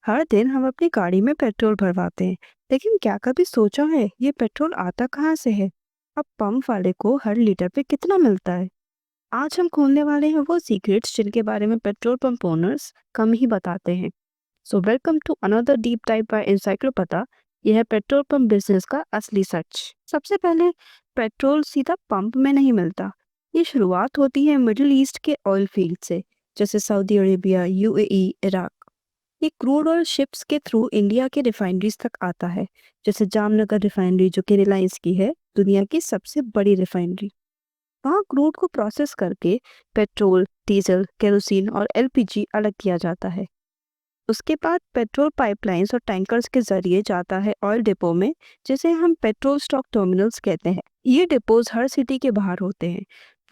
हर दिन हम अपनी गाड़ी में पेट्रोल भरवाते हैं, लेकिन क्या कभी सोचा है ये पेट्रोल आता कहाँ से है? अब पंप वाले को हर लीटर पे कितना मिलता है? आज हम खोलने वाले हैं वो सीक्रेट्स जिनके बारे में पेट्रोल पंप ओनर्स कम ही बताते हैं। So welcome to another deep dive by encyclopedia. यह है पेट्रोल पंप बिजनेस का असली सच। सबसे पहले, पेट्रोल सीधा पंप में नहीं मिलता। ये शुरुआत होती है मिडिल ईस्ट के ऑयल फील्ड से, जैसे सऊदी अरेबिया, यूएई, इराक। ये क्रूड ऑयल शिप्स के थ्रू इंडिया के रिफाइनरीज तक आता है, जैसे जामनगर रिफाइनरी जो कि रिलायंस की है, दुनिया की सबसे बड़ी रिफाइनरी। वहाँ क्रूड को प्रोसेस करके पेट्रोल, डीजल, केरोसिन और एलपीजी अलग किया जाता है। उसके बाद पेट्रोल पाइपलाइंस और टैंकर्स के जरिए जाता है ऑयल डिपो में, जिसे हम पेट्रोल स्टॉक टर्मिनल्स कहते हैं। ये डिपोज हर सिटी के बाहर होते हैं।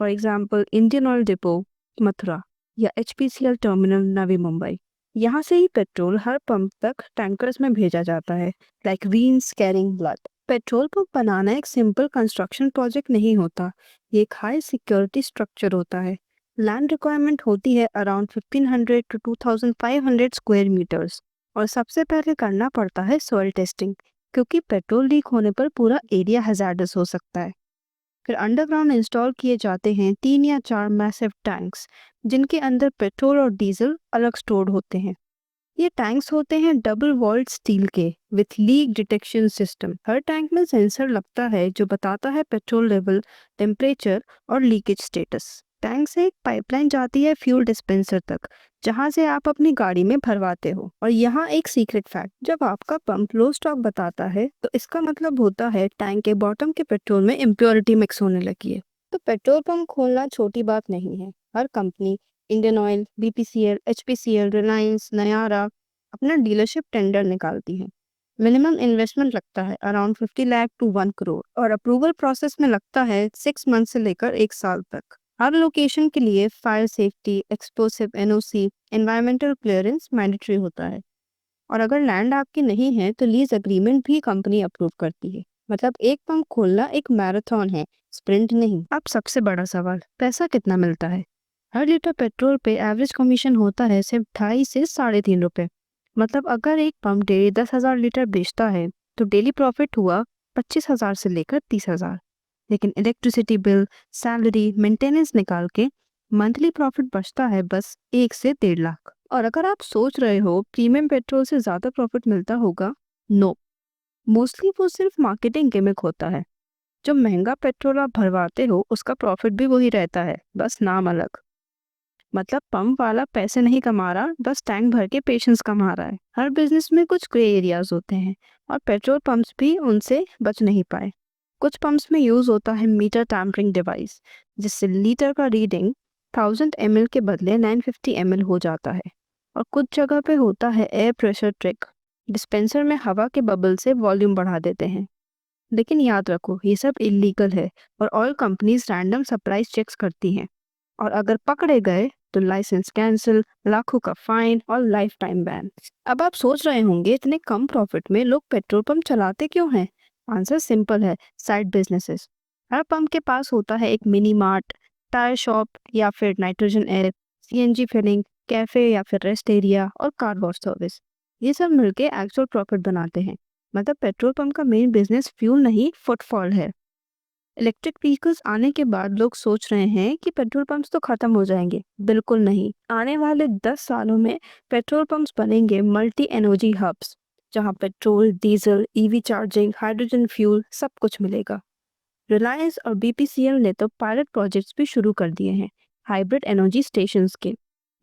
For example Indian Oil depot Mathura या एचपीसीएल टर्मिनल नवी मुंबई। यहाँ से ही पेट्रोल हर पंप तक टैंकर्स में भेजा जाता है, like wheels carrying blood. Petrol pump बनाना एक सिंपल कंस्ट्रक्शन प्रोजेक्ट नहीं होता। ये एक हाई सिक्योरिटी स्ट्रक्चर होता है। लैंड रिक्वायरमेंट होती है अराउंड 1500 टू 2500 स्क्वायर मीटर्स। और सबसे पहले करना पड़ता है सॉइल टेस्टिंग, क्योंकि पेट्रोल लीक होने पर पूरा एरिया हैजार्डस हो सकता है। फिर अंडरग्राउंड इंस्टॉल किए जाते हैं 3 या 4 मैसिव टैंक्स, जिनके अंदर पेट्रोल और डीजल अलग स्टोर्ड होते हैं। ये टैंक्स होते हैं डबल वॉल्ड स्टील के with leak detection system. Her tank में सेंसर लगता है जो बताता है पेट्रोल लेवल, टेम्परेचर और लीकेज स्टेटस। टैंक से एक पाइपलाइन जाती है फ्यूल डिस्पेंसर तक, जहां से आप अपनी गाड़ी में भरवाते हो। और यहाँ एक सीक्रेट फैक्ट, जब आपका पंप लो स्टॉक बताता है तो इसका मतलब होता है टैंक के बॉटम के पेट्रोल में इम्प्योरिटी मिक्स होने लगी है। तो पेट्रोल पंप खोलना छोटी बात नहीं है। हर company, Indian Oil, BPCL, HPCL, Reliance, Nayara, अपना डीलरशिप टेंडर निकालती है। मिनिमम इन्वेस्टमेंट लगता है अराउंड 50 लाख टू 1 करोड़, और अप्रूवल प्रोसेस में लगता है 6 मंथ से लेकर 1 साल तक। हर लोकेशन के लिए fire safety, explosive NOC, environmental clearance mandatory होता है। और अगर लैंड आपकी नहीं है तो लीज एग्रीमेंट भी कंपनी अप्रूव करती है। मतलब एक पंप खोलना एक मैराथन है, स्प्रिंट नहीं। अब सबसे बड़ा सवाल, पैसा कितना मिलता है? हर लीटर पेट्रोल पे एवरेज कमीशन होता है सिर्फ 2.5 से 3.5 रुपए। मतलब अगर एक पंप डेली 10,000 लीटर बेचता है तो डेली प्रॉफिट हुआ 25,000 से लेकर 30,000। लेकिन इलेक्ट्रिसिटी बिल, सैलरी, मेंटेनेंस निकाल के मंथली प्रॉफिट बचता है बस 1 से 1.5 लाख। और अगर आप सोच रहे हो प्रीमियम पेट्रोल से ज्यादा प्रॉफिट मिलता होगा, नो, मोस्टली वो सिर्फ मार्केटिंग गिमिक होता है। जो महंगा पेट्रोल आप भरवाते हो उसका प्रॉफिट भी वही रहता है, बस नाम अलग। मतलब पंप वाला पैसे नहीं कमा रहा, बस टैंक भर के पेशेंस कमा रहा है। हर बिजनेस में कुछ ग्रे एरियाज होते हैं, और पेट्रोल पंप्स भी उनसे बच नहीं पाए। कुछ पंप्स में यूज होता है मीटर टैम्परिंग डिवाइस, जिससे लीटर का रीडिंग 1000 ml के बदले 950 ml हो जाता है। और कुछ जगह पे होता है एयर प्रेशर ट्रिक, डिस्पेंसर में हवा के बबल से वॉल्यूम बढ़ा देते हैं। लेकिन याद रखो, ये सब इलीगल है, और oil companies random supply checks करती हैं। और अगर पकड़े गए तो लाइसेंस कैंसिल, लाखों का फाइन और लाइफ टाइम बैन। अब आप सोच रहे होंगे इतने कम प्रॉफिट में लोग पेट्रोल पंप चलाते क्यों हैं? आंसर सिंपल है, साइड बिजनेसेस। हर पंप के पास होता है एक मिनी मार्ट, टायर शॉप, या फिर nitrogen air, CNG filling, cafe या फिर रेस्ट एरिया और कार वॉश सर्विस। ये सब मिलके एक्चुअल प्रॉफिट बनाते हैं। मतलब पेट्रोल पंप का मेन बिजनेस फ्यूल नहीं, फुटफॉल है। इलेक्ट्रिक व्हीकल्स आने के बाद लोग सोच रहे हैं कि पेट्रोल पंप्स तो खत्म हो जाएंगे। बिल्कुल नहीं, आने वाले 10 सालों में पेट्रोल पंप्स बनेंगे मल्टी एनर्जी हब्स, जहां petrol, diesel, EV charging, hydrogen fuel सब कुछ मिलेगा। रिलायंस और बीपीसीएल ने तो पायलट प्रोजेक्ट्स भी शुरू कर दिए हैं, हाइब्रिड एनर्जी स्टेशंस के।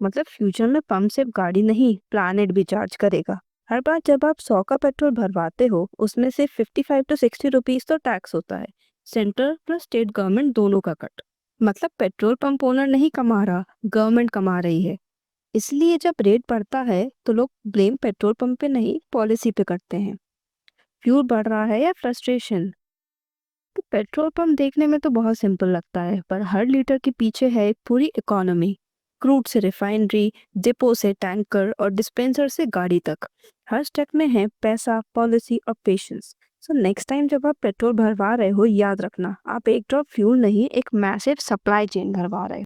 मतलब फ्यूचर में पंप सिर्फ गाड़ी नहीं, प्लानेट भी चार्ज करेगा। हर बार जब आप 100 का पेट्रोल भरवाते हो, उसमें से 55 to 60 रुपीज तो टैक्स होता है, सेंट्रल प्लस स्टेट गवर्नमेंट दोनों का कट। मतलब पेट्रोल पंप ओनर नहीं कमा रहा, गवर्नमेंट कमा रही है। इसलिए जब रेट बढ़ता है तो लोग ब्लेम पेट्रोल पंप पे नहीं, पॉलिसी पे करते हैं। फ्यूल बढ़ रहा है या फ्रस्ट्रेशन? तो पेट्रोल पंप देखने में तो बहुत सिंपल लगता है, पर हर लीटर के पीछे है एक पूरी इकोनॉमी। क्रूड से रिफाइनरी, डिपो से टैंकर और डिस्पेंसर से गाड़ी तक। हर स्टेप में है पैसा, पॉलिसी और पेशेंस। सो नेक्स्ट टाइम जब आप पेट्रोल भरवा रहे हो, याद रखना आप एक ड्रॉप फ्यूल नहीं, एक मैसिव सप्लाई चेन भरवा रहे हो।